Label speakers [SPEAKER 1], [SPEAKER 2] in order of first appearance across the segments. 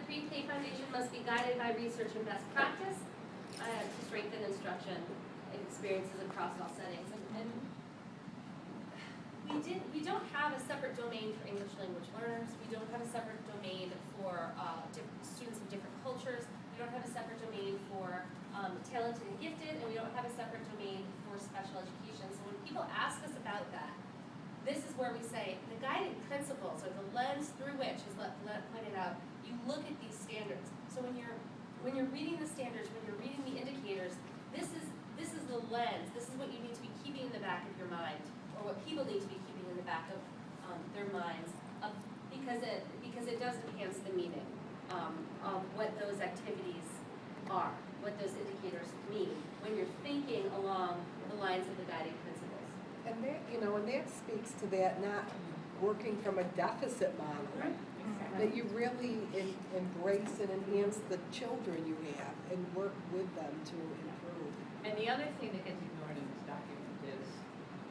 [SPEAKER 1] pre-K foundation must be guided by research and best practice to strengthen instruction experiences across all settings. And we don't have a separate domain for English language learners. We don't have a separate domain for students of different cultures. We don't have a separate domain for talented and gifted, and we don't have a separate domain for special education. So when people ask us about that, this is where we say the guiding principles, or the lens through which, as Let pointed out, you look at these standards. So when you're reading the standards, when you're reading the indicators, this is the lens. This is what you need to be keeping in the back of your mind, or what people need to be keeping in the back of their minds, because it does enhance the meaning of what those activities are, what those indicators mean when you're thinking along the lines of the guiding principles.
[SPEAKER 2] And that speaks to that not working from a deficit model.
[SPEAKER 1] Right.
[SPEAKER 2] That you really embrace and enhance the children you have and work with them to improve.
[SPEAKER 3] And the other thing that gets ignored in this document is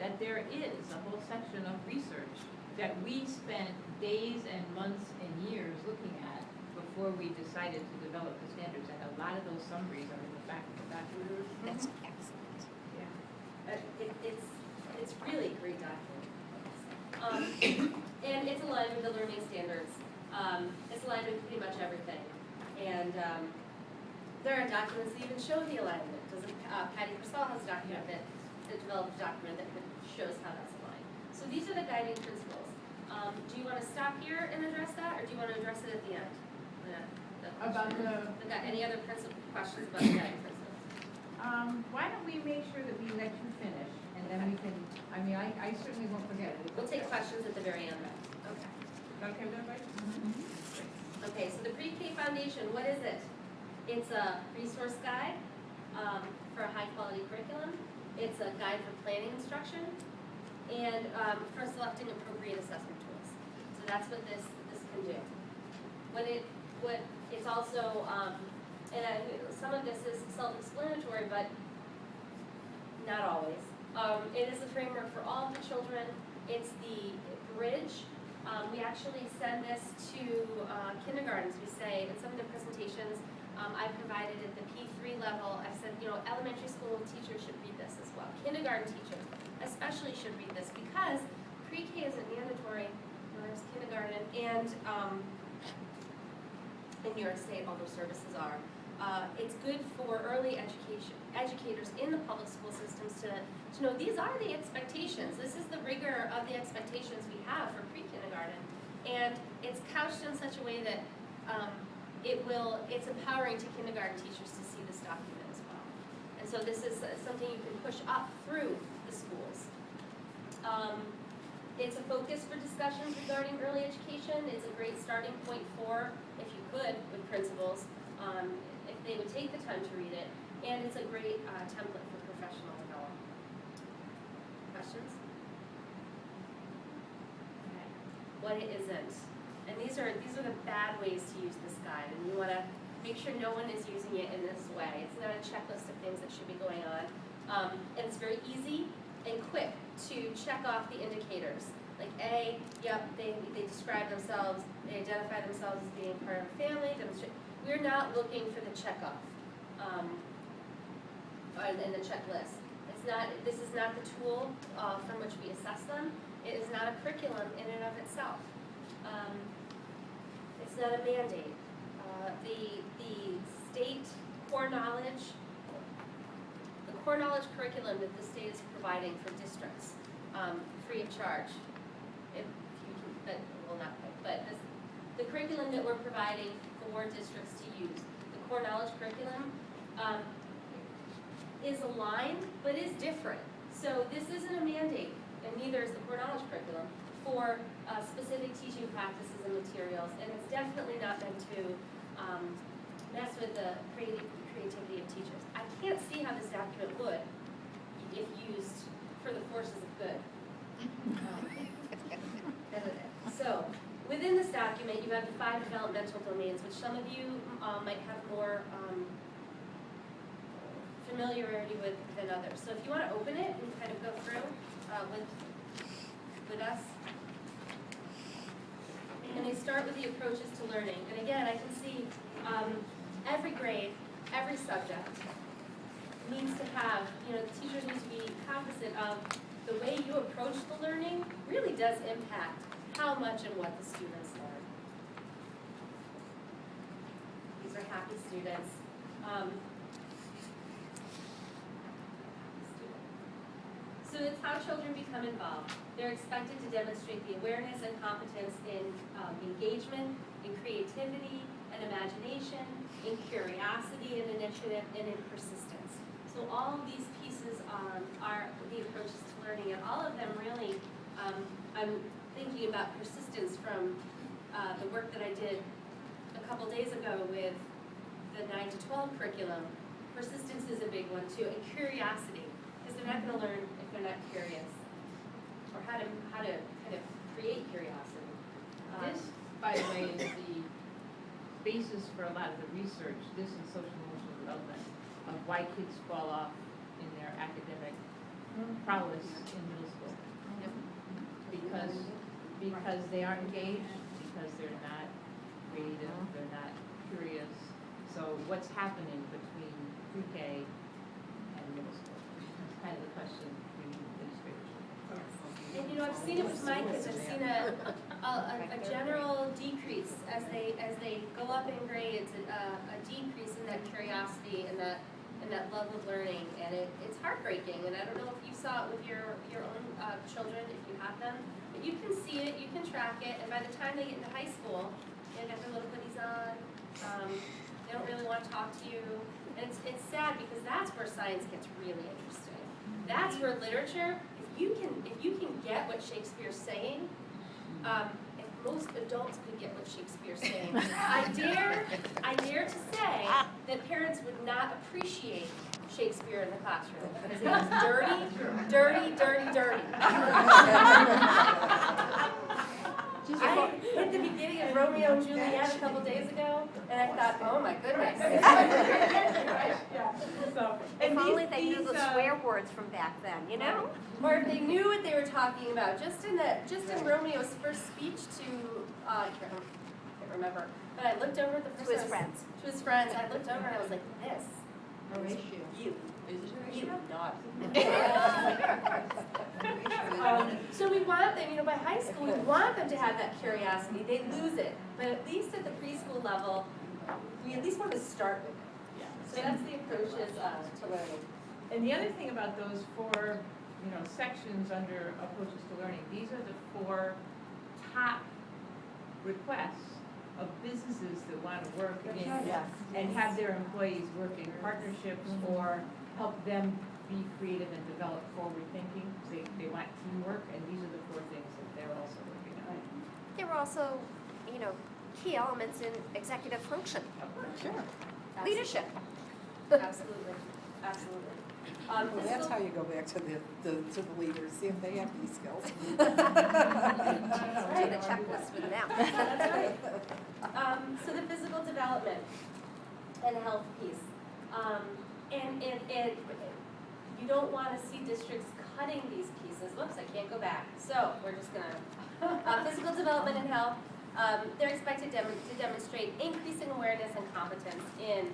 [SPEAKER 3] that there is a whole section of research that we spent days and months and years looking at before we decided to develop the standards. And a lot of those summaries are in the back of the document.
[SPEAKER 4] That's excellent.
[SPEAKER 3] Yeah.
[SPEAKER 1] It's really a great document. And it's aligned with the learning standards. It's aligned with pretty much everything. And there are documents that even show the alignment. Patty Crystal has a document that developed a document that shows how that's aligned. So these are the guiding principles. Do you want to stop here and address that, or do you want to address it at the end?
[SPEAKER 3] About
[SPEAKER 1] any other questions about the guiding principles?
[SPEAKER 3] why don't we make sure that we let you finish, and then we can, I certainly won't forget it.
[SPEAKER 1] We'll take questions at the very end. Okay.
[SPEAKER 3] Okay with everybody?
[SPEAKER 1] Okay, so the Pre-K Foundation, what is it? It's a resource guide for a high-quality curriculum. It's a guide for planning instruction, and for selecting appropriate assessment tools. So that's what this can do. It's also, some of this is self-explanatory, but not always. It is a framework for all of the children. It's the bridge. We actually send this to kindergartens. We say in some of the presentations I provided at the P3 level, I said, elementary school teachers should read this as well. Kindergarten teachers especially should read this because pre-K isn't mandatory, there's kindergarten, and in New York State all those services are. It's good for early educators in the public school systems to know these are the expectations. This is the rigor of the expectations we have for pre-kindergarten. And it's couched in such a way that it's empowering to kindergarten teachers to see this document as well. And so this is something you can push up through the schools. It's a focus for discussions regarding early education. It's a great starting point for, if you could, with principals, if they would take the time to read it. And it's a great template for professional development. Questions? Okay. What it isn't. And these are the bad ways to use this guide, and you want to make sure no one is using it in this way. It's not a checklist of things that should be going on. And it's very easy and quick to check off the indicators. Like A, yep, they describe themselves, they identify themselves as being part of a family, we're not looking for the checkoff in the checklist. This is not the tool from which we assess them. It is not a curriculum in and of itself. It's not a mandate. The state core knowledge curriculum that the state is providing for districts, free of charge, the curriculum that we're providing for districts to use, the core knowledge curriculum, is aligned, but is different. So this isn't a mandate, and neither is the core knowledge curriculum, for specific teaching practices and materials, and it's definitely not meant to mess with the creativity of teachers. I can't see how this document would if used for the forces of good. So, within this document, you have the 5 developmental domains, which some of you might have more familiarity with than others. So if you want to open it and kind of go through with us. and they start with the approaches to learning. And again, I can see every grade, every subject needs to have, the teachers need to be cognizant of the way you approach the learning really does impact how much and what the students learn. These are happy students. So it's how children become involved. They're expected to demonstrate the awareness and competence in engagement, in creativity and imagination, in curiosity and initiative, and in persistence. So all of these pieces are the approaches to learning, and all of them really, I'm thinking about persistence from the work that I did a couple days ago with the 9 to 12 curriculum. Persistence is a big one too, and curiosity, because they're not going to learn if they're not curious, or how to kind of create curiosity.
[SPEAKER 3] This, by the way, is the basis for a lot of the research, this and social emotional development, of why kids fall off in their academic prowess in middle school. Because they aren't engaged, because they're not creative, they're not curious. So what's happening between pre-K and middle school? That's kind of the question we administrators.
[SPEAKER 1] And I've seen it with my kids. I've seen a general decrease as they go up in grades, a decrease in that curiosity and that love of learning, and it's heartbreaking. And I don't know if you saw it with your own children, if you have them, but you can see it, you can track it, and by the time they get into high school, they got their little hoodies on. They don't really want to talk to you, and it's sad because that's where science gets really interesting. That's where literature. If you can get what Shakespeare's saying, if most adults could get what Shakespeare's saying, I dare to say that parents would not appreciate Shakespeare in the classroom because it was dirty, dirty, dirty, dirty. I hit the beginning of Romeo and Juliet a couple days ago, and I thought, oh my goodness.
[SPEAKER 4] If only they knew the swear words from back then,
[SPEAKER 1] Or if they knew what they were talking about. Just in Romeo's first speech to I can't remember, but I looked over at the first
[SPEAKER 4] To his friends.
[SPEAKER 1] To his friends, I looked over and I was like, this.
[SPEAKER 2] Horatio.
[SPEAKER 1] You.
[SPEAKER 2] You not.
[SPEAKER 1] So we want them, by high school, we want them to have that curiosity. They lose it, but at least at the preschool level, we at least want to start with it. So that's the approaches to learning.
[SPEAKER 3] And the other thing about those four, sections under approaches to learning, these are the four top requests of businesses that want to work in and have their employees work in partnerships or help them be creative and develop forward thinking. They want teamwork, and these are the four things that they're also working on.
[SPEAKER 4] There were also, key elements in executive function,
[SPEAKER 2] Sure.
[SPEAKER 4] leadership.
[SPEAKER 1] Absolutely. Absolutely.
[SPEAKER 2] Well, that's how you go back to the leaders, see if they have these skills.
[SPEAKER 4] Do the checklist with them.
[SPEAKER 1] That's right. So the physical development and health piece. And you don't want to see districts cutting these pieces. Whoops, I can't go back. So we're just going to, physical development and health, they're expected to demonstrate increasing awareness and competence in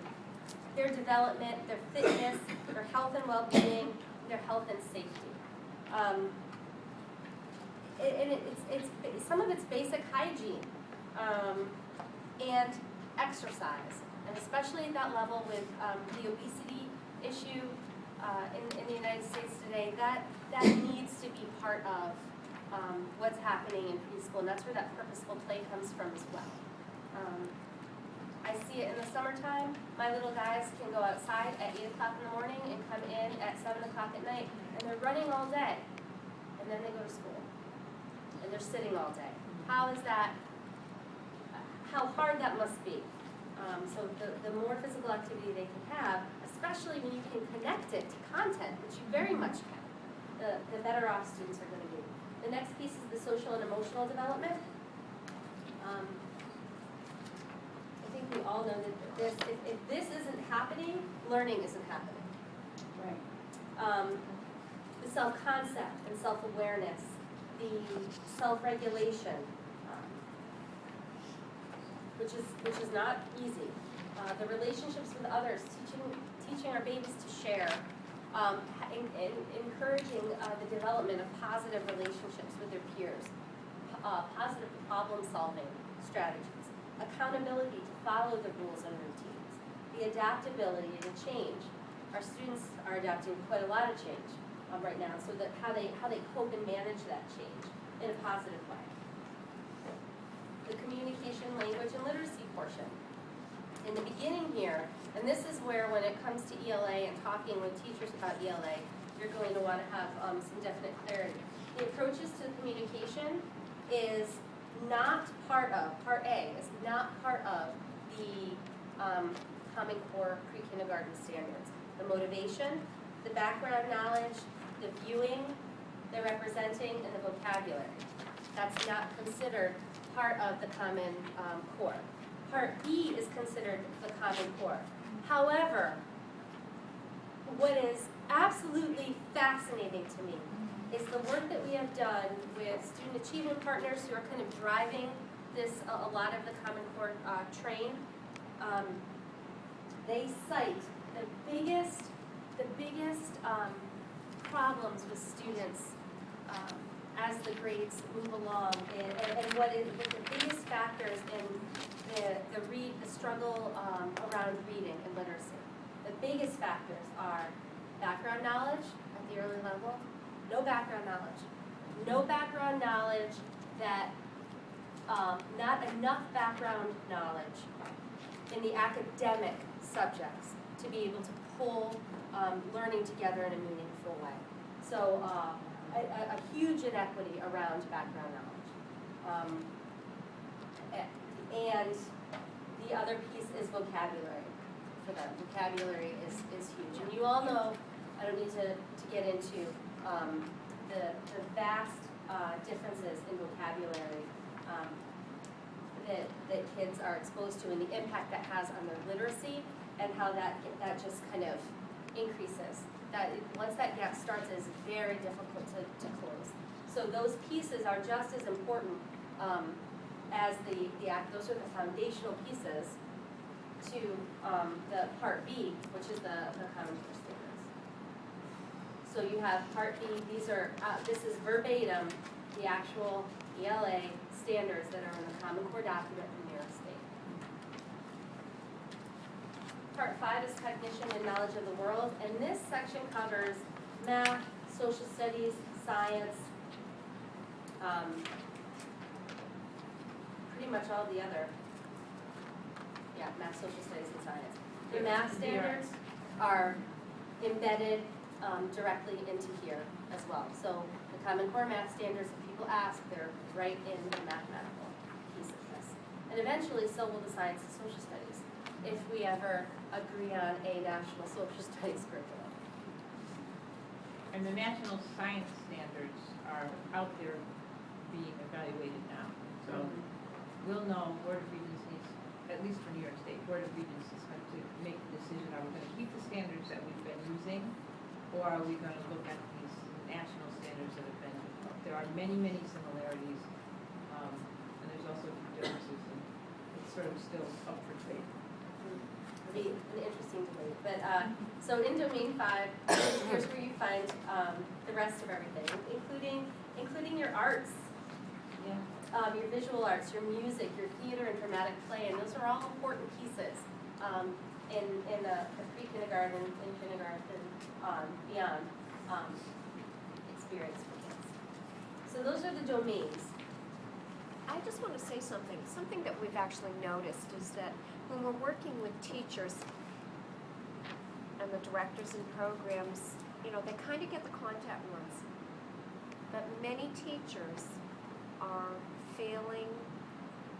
[SPEAKER 1] their development, their fitness, their health and well-being, their health and safety. It's some of it's basic hygiene and exercise, and especially at that level with the obesity issue in the United States today, that needs to be part of what's happening in preschool, and that's where that purposeful play comes from as well. I see it in the summertime. My little guys can go outside at 8 o'clock in the morning and come in at 7 o'clock at night, and they're running all day, and then they go to school, and they're sitting all day. How is that? How hard that must be. So the more physical activity they can have, especially when you can connect it to content, which you very much can, the better off students are going to be. The next piece is the social and emotional development. I think we all know that if this isn't happening, learning isn't happening.
[SPEAKER 3] Right.
[SPEAKER 1] The self-concept and self-awareness, the self-regulation, which is not easy. The relationships with others, teaching our babies to share, and encouraging the development of positive relationships with their peers, positive problem-solving strategies, accountability to follow the rules and routines, the adaptability to change. Our students are adapting quite a lot of change right now, so that how they cope and manage that change in a positive way. The communication, language, and literacy portion. In the beginning here, and this is where when it comes to ELA and talking with teachers about ELA, you're going to want to have some definite clarity. The approaches to communication is not part A is not part of the Common Core pre-kindergarten standards. The motivation, the background knowledge, the viewing, the representing, and the vocabulary. That's not considered part of the Common Core. Part B is considered the Common Core. However, what is absolutely fascinating to me is the work that we have done with student achievement partners who are kind of driving this, a lot of the Common Core train. They cite the biggest problems with students as the grades move along, and what the biggest factors in the struggle around reading and literacy. The biggest factors are background knowledge at the early level, no background knowledge that not enough background knowledge in the academic subjects to be able to pull learning together in a meaningful way. So a huge inequity around background knowledge. And the other piece is vocabulary for them. Vocabulary is huge. And you all know, I don't need to get into the vast differences in vocabulary that kids are exposed to, and the impact that has on their literacy, and how that just kind of increases. Once that gap starts, it's very difficult to close. So those pieces are just as important as those are the foundational pieces to the Part B, which is the Common Core standards. So you have Part B. This is verbatim the actual ELA standards that are in the Common Core document from New York State. Part 5 is cognition and knowledge of the world, and this section covers math, social studies, science, pretty much all the other, math, social studies, and science. The math standards are embedded directly into here as well. So the Common Core math standards, if people ask, they're right in the mathematical piece of this. And eventually, so will the science and social studies, if we ever agree on a national social studies curriculum.
[SPEAKER 3] And the national science standards are out there being evaluated now. So we'll know, Board of Regents needs, at least for New York State, Board of Regents is going to make the decision, are we going to keep the standards that we've been using, or are we going to look at these national standards that have been developed? There are many, many similarities, and there's also differences, and it's sort of still up for debate.
[SPEAKER 1] It'll be an interesting debate. But so in Domain 5, here's where you find the rest of everything, including your arts.
[SPEAKER 3] Yeah.
[SPEAKER 1] Your visual arts, your music, your theater and dramatic play, and those are all important pieces in the pre-kindergarten, in kindergarten, beyond experience for kids. So those are the domains.
[SPEAKER 4] I just want to say something that we've actually noticed is that when we're working with teachers and the directors and programs, they kind of get the content ones. But many teachers are failing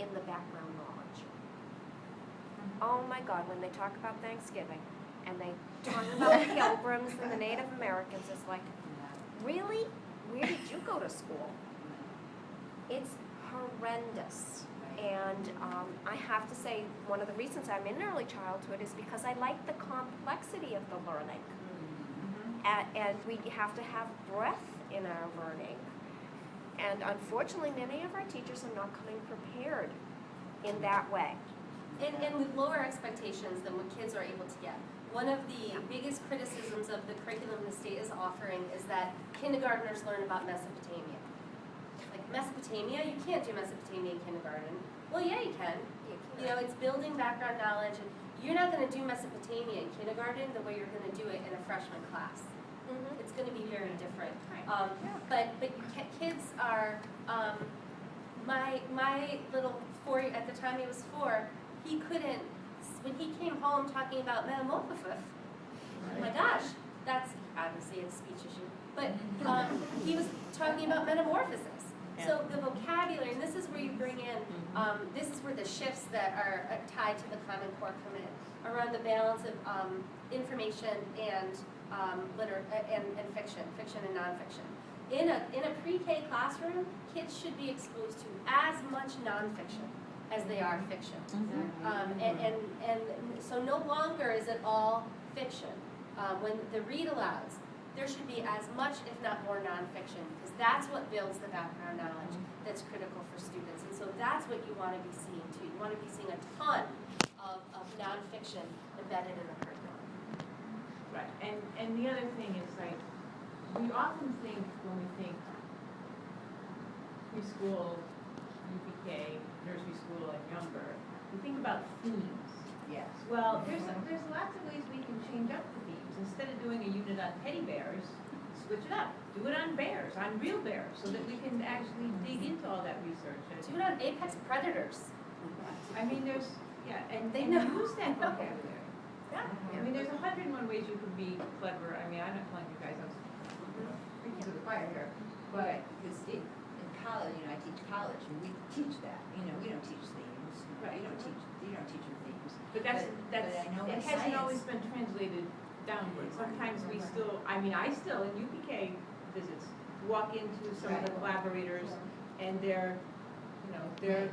[SPEAKER 4] in the background knowledge. Oh my God, when they talk about Thanksgiving and they talk about the Pilgrims and the Native Americans, it's like, really? Where did you go to school? It's horrendous. And I have to say, one of the reasons I'm in early childhood is because I like the complexity of the learning. And we have to have breadth in our learning. And unfortunately, many of our teachers are not coming prepared in that way.
[SPEAKER 1] And with lower expectations than what kids are able to get. One of the biggest criticisms of the curriculum the state is offering is that kindergartners learn about Mesopotamia. Like Mesopotamia, you can't do Mesopotamia in kindergarten. Well, yeah, you can. You know, it's building background knowledge, and you're not gonna do Mesopotamia in kindergarten the way you're gonna do it in a freshman class. It's gonna be very different. But kids are, my little at the time he was 4, he couldn't, when he came home talking about metamorphosis, oh my gosh, that's obviously a speech issue, but he was talking about metamorphosis. So the vocabulary, and this is where you bring in, this is where the shifts that are tied to the Common Core come in, around the balance of information and and fiction and nonfiction. In a pre-K classroom, kids should be exposed to as much nonfiction as they are fiction. And so no longer is it all fiction. When the read alouds, there should be as much, if not more, nonfiction, because that's what builds the background knowledge that's critical for students. And so that's what you want to be seeing too. You want to be seeing a ton of nonfiction embedded in the curriculum.
[SPEAKER 3] Right, and the other thing is, like, we often think when we think preschool, UPK, nursery school, and younger, we think about themes.
[SPEAKER 5] Yes.
[SPEAKER 3] Well, there's lots of ways we can change up the themes. Instead of doing a unit on teddy bears, switch it up. Do it on bears, on real bears, so that we can actually dig into all that research.
[SPEAKER 1] Do it on apex predators.
[SPEAKER 3] I mean, there's, and
[SPEAKER 1] They
[SPEAKER 3] and
[SPEAKER 1] know.
[SPEAKER 3] use that vocabulary.
[SPEAKER 1] Yeah.
[SPEAKER 3] I mean, there's 101 ways you can be clever. I mean, I'm not telling you guys I'm preaching to the choir here,
[SPEAKER 5] Right,
[SPEAKER 3] but
[SPEAKER 5] because in college, I teach college, and we teach that, we don't teach themes.
[SPEAKER 3] Right.
[SPEAKER 5] You don't teach them themes.
[SPEAKER 3] But that's,
[SPEAKER 5] But I know
[SPEAKER 3] it
[SPEAKER 5] in
[SPEAKER 3] hasn't
[SPEAKER 5] science-
[SPEAKER 3] always been translated downward. Sometimes we still, I still, in UPK visits, walk into some of the
[SPEAKER 5] Right.
[SPEAKER 3] collaborators, and they're, they're,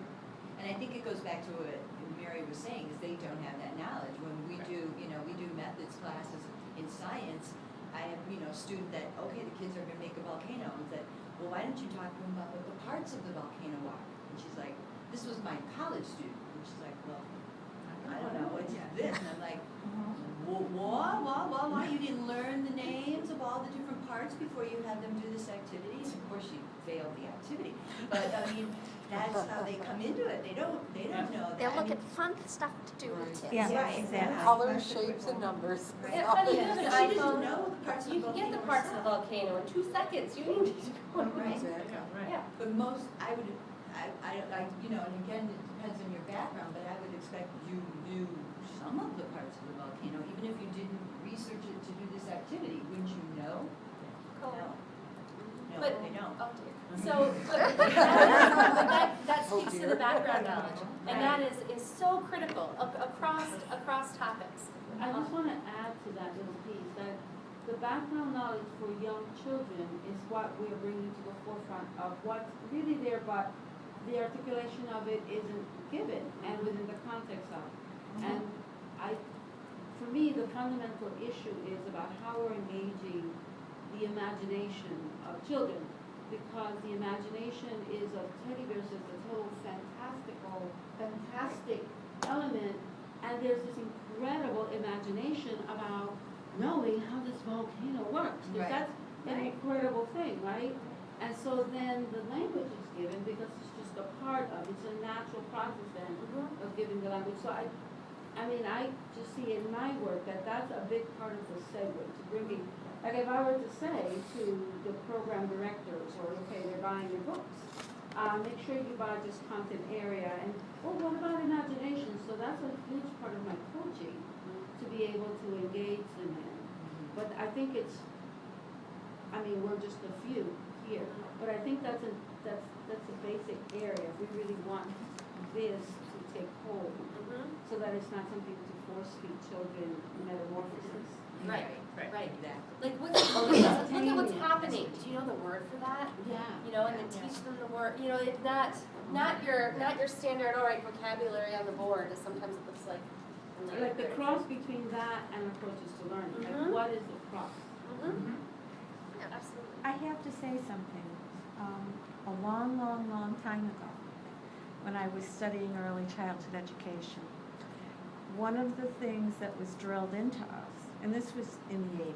[SPEAKER 5] And I think it goes back to what Mary was saying, is they don't have that knowledge. When we
[SPEAKER 3] Right.
[SPEAKER 5] do, we do methods classes in science, I have, a student that, okay, the kids are gonna make a volcano, and said, well, why don't you talk to them about what the parts of the volcano are? And she's like, this was my college student, and she's like, well, I don't know, what's this? And I'm like, why, you didn't learn the names of all the different parts before you had them do this activity? And of course, she failed the activity, but that's how they come into it. They don't know that.
[SPEAKER 4] They're looking fun stuff to do with kids.
[SPEAKER 6] Yeah,
[SPEAKER 5] Right,
[SPEAKER 6] exactly.
[SPEAKER 2] Colors, shapes, and numbers.
[SPEAKER 1] Yeah, funny, you have an
[SPEAKER 5] But she
[SPEAKER 1] iPhone.
[SPEAKER 5] didn't know the parts of the
[SPEAKER 1] You can get the
[SPEAKER 5] volcano
[SPEAKER 1] parts of the
[SPEAKER 5] herself.
[SPEAKER 1] volcano in 2 seconds. You need to go.
[SPEAKER 5] Right.
[SPEAKER 2] Exactly.
[SPEAKER 1] Yeah.
[SPEAKER 5] But most, I and again, it depends on your background, but I would expect you knew some of the parts of the volcano, even if you didn't research it to do this activity, wouldn't you know?
[SPEAKER 1] Cool.
[SPEAKER 5] No. No,
[SPEAKER 1] But-
[SPEAKER 5] they don't.
[SPEAKER 1] Oh dear. So, that speaks to
[SPEAKER 2] dear.
[SPEAKER 1] the background knowledge, and
[SPEAKER 3] Right.
[SPEAKER 1] that is so critical across topics.
[SPEAKER 7] I just want to add to that little piece that the background knowledge for young children is what we are bringing to the forefront of what's really there, but the articulation of it isn't given and within the context of. And for me, the fundamental issue is about how we're engaging the imagination of children, because the imagination is of teddy bears as a total fantastic element, and there's this incredible imagination about knowing how this volcano works, because
[SPEAKER 5] Right.
[SPEAKER 7] that's an incredible thing, right? And so then the language is given because it's just a part of, it's a natural process then of giving the language. So I just see in my work that that's a big part of the segue to bringing, like if I were to say to the program directors, or okay, they're buying your books, make sure you buy this content area, and well, what about imagination? So that's a huge part of my coaching, to be able to engage them in. But I think we're just a few here, but I think that's a basic area. We really want this to take hold, so that it's not something to force feed children metamorphosis.
[SPEAKER 1] Right.
[SPEAKER 5] Exactly.
[SPEAKER 1] Like look at what's happening. Do you know the word for that?
[SPEAKER 7] Yeah.
[SPEAKER 1] And then teach them the word. It's not your standard vocabulary on the board, as sometimes it looks like. in
[SPEAKER 7] Like the
[SPEAKER 1] grade.
[SPEAKER 7] cross between that and approaches to learning, like what is the cross?
[SPEAKER 1] Yeah, absolutely.
[SPEAKER 6] I have to say something. A long time ago, when I was studying early childhood education, one of the things that was drilled into us, and this was in the 80s,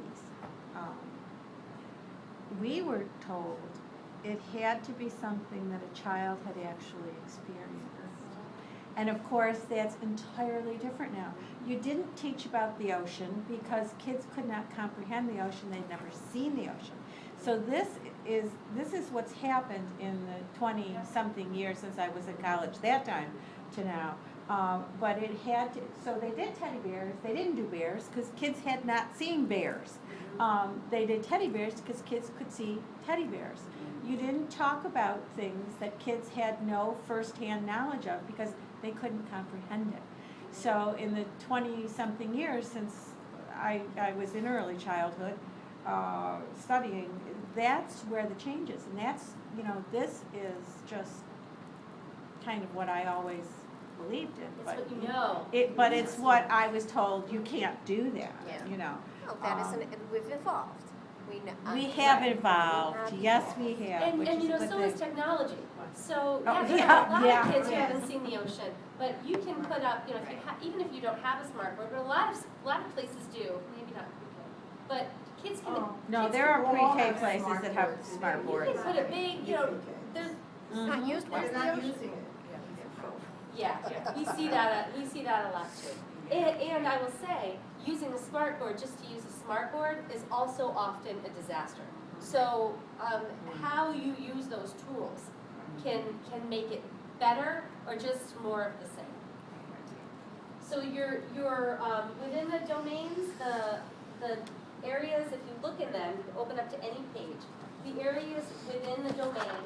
[SPEAKER 6] we were told it had to be something that a child had actually experienced. And of course, that's entirely different now. You didn't teach about the ocean because kids could not comprehend the ocean, they'd never seen the ocean. So this is what's happened in the 20-something years since I was in college that time to now. But it had to, so they did teddy bears, they didn't do bears because kids had not seen bears. They did teddy bears because kids could see teddy bears. You didn't talk about things that kids had no firsthand knowledge of because they couldn't comprehend it. So in the 20-something years since I was in early childhood studying, that's where the change is. And that's, this is just kind of what I always believed in.
[SPEAKER 1] It's
[SPEAKER 6] But
[SPEAKER 1] what you know.
[SPEAKER 6] But it's what I was told, you can't do that,
[SPEAKER 4] Yeah. Well, that isn't, and we've evolved. We know.
[SPEAKER 6] We have evolved, yes, we have,
[SPEAKER 1] And,
[SPEAKER 6] which
[SPEAKER 1] and
[SPEAKER 6] is
[SPEAKER 1] you
[SPEAKER 6] a
[SPEAKER 1] know,
[SPEAKER 6] good
[SPEAKER 1] so is
[SPEAKER 6] thing.
[SPEAKER 1] technology. So,
[SPEAKER 6] Oh,
[SPEAKER 1] there are a lot
[SPEAKER 6] yeah,
[SPEAKER 1] of kids who
[SPEAKER 6] yeah.
[SPEAKER 1] haven't seen the ocean, but you can put up, if you even if you don't have a smartboard, but a lot of places do, maybe not pre-K, but kids can.
[SPEAKER 6] No,
[SPEAKER 1] kids
[SPEAKER 6] there
[SPEAKER 1] can-
[SPEAKER 6] are pre-K places that have smart
[SPEAKER 1] You
[SPEAKER 6] boards.
[SPEAKER 1] can put a big, there's,
[SPEAKER 4] Not used
[SPEAKER 1] There's
[SPEAKER 4] well.
[SPEAKER 1] the ocean. Yeah, we see that a lot too. And I will say, using a smartboard just to use a smartboard is also often a disaster. So, how you use those tools can make it better or just more of the same. So you're within the domains, the areas, if you look in them, you open up to any page, the areas within the domain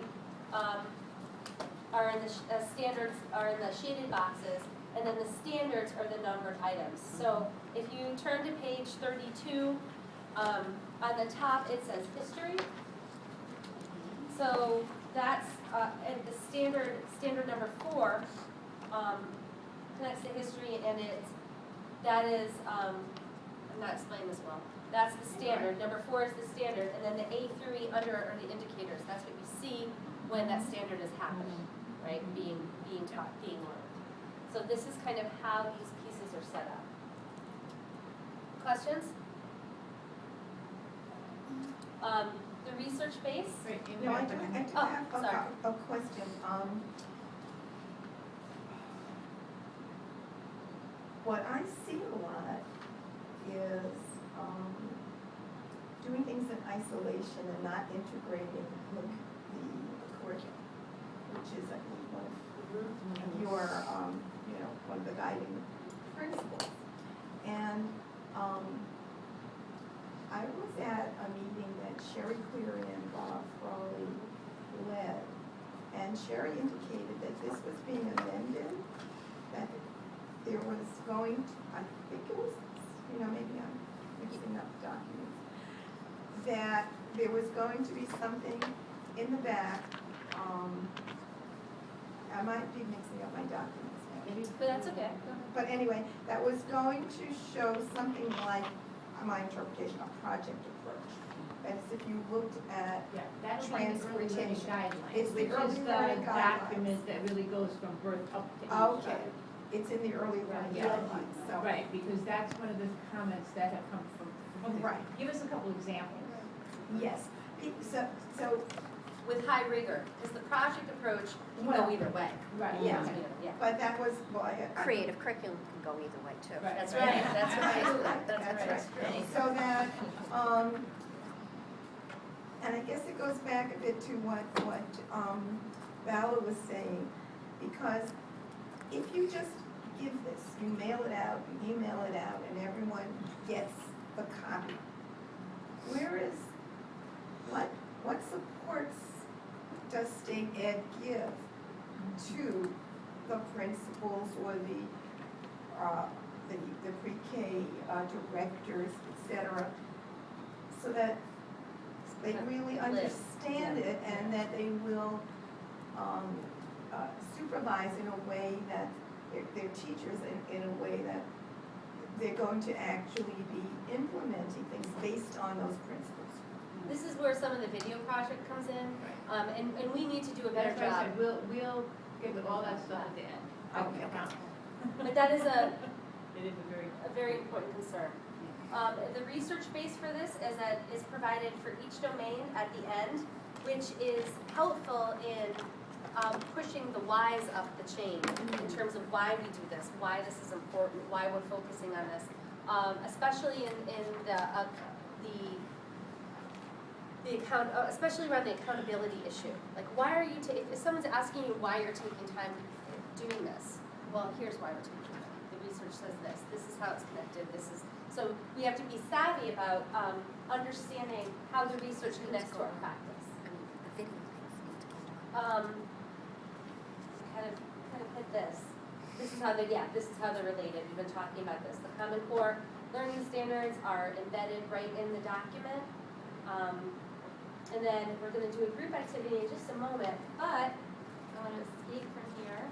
[SPEAKER 1] are in the standards, are in the shaded boxes, and then the standards are the numbered items. So if you turn to page 32, on the top it says history. So that's and the standard number 4 connects to history, and that is I'm not explaining this well. That's the standard. Number 4 is the standard, and then the A through E under it are the indicators. That's what you see when that standard is happening, right? Being taught, being learned. So this is kind of how these pieces are set up. Questions? The research base.
[SPEAKER 8] No, I do
[SPEAKER 1] Oh,
[SPEAKER 8] have
[SPEAKER 1] sorry.
[SPEAKER 8] a question. What I see a lot is doing things in isolation and not integrating with the curriculum, which is, I think, one of your, one of the guiding principles. And I was at a meeting that Sherry Cleary and Bob Frawley led, and Sherry indicated that this was being amended, that there was going to, I think it was, maybe I'm mixing up documents, that there was going to be something in the back, I might be mixing up my documents now.
[SPEAKER 1] But that's okay.
[SPEAKER 8] But anyway, that was going to show something like, my interpretation, a project approach. As if you looked at,
[SPEAKER 3] Yeah, that's like the early learning
[SPEAKER 8] Transportation.
[SPEAKER 3] guidelines,
[SPEAKER 8] It's the
[SPEAKER 3] which
[SPEAKER 8] early
[SPEAKER 3] is
[SPEAKER 8] learning
[SPEAKER 3] the
[SPEAKER 8] guidelines.
[SPEAKER 3] document that really goes from birth up to age.
[SPEAKER 8] okay, it's in the early learning
[SPEAKER 3] Yeah.
[SPEAKER 8] guidelines, so.
[SPEAKER 3] Right, because that's one of the comments that have come from.
[SPEAKER 8] Right.
[SPEAKER 3] Give us a couple examples.
[SPEAKER 8] Yes, so,
[SPEAKER 1] With high rigor, because the project approach can
[SPEAKER 8] Well,
[SPEAKER 1] go either way.
[SPEAKER 3] Right.
[SPEAKER 8] Yeah.
[SPEAKER 1] Yeah.
[SPEAKER 8] but that was, well, I.
[SPEAKER 4] Creative curriculum can go either way too.
[SPEAKER 3] Right.
[SPEAKER 1] That's right, that's right, that's right.
[SPEAKER 8] So that, and I guess it goes back a bit to what Vala was saying, because if you just give this, you mail it out, you email it out, and everyone gets the copy, what supports does state ed give to the principals or the pre-K directors, et cetera, so that they really understand it and that they will supervise in a way that their teachers in a way that they're going to actually be implementing things based on those principles.
[SPEAKER 1] This is where some of the video project comes in, and we need to do a better
[SPEAKER 3] That's why I
[SPEAKER 1] job.
[SPEAKER 3] said, we'll get all that stuff at the end.
[SPEAKER 8] Okay.
[SPEAKER 1] But that is
[SPEAKER 3] It is a
[SPEAKER 1] a very important concern. The research base for this is provided for each domain at the end, which is helpful in pushing the whys up the chain in terms of why we do this, why this is important, why we're focusing on this, especially in especially around the accountability issue. Like, why are you if someone's asking you why you're taking time doing this, well, here's why we're taking it. The research says this. This is how it's connected. So we have to be savvy about understanding how the research connects to our practice. Kind of hit this. This is how they're related. We've been talking about this. The Common Core learning standards are embedded right in the document. And then we're going to do a group activity in just a moment, but I want to escape from here.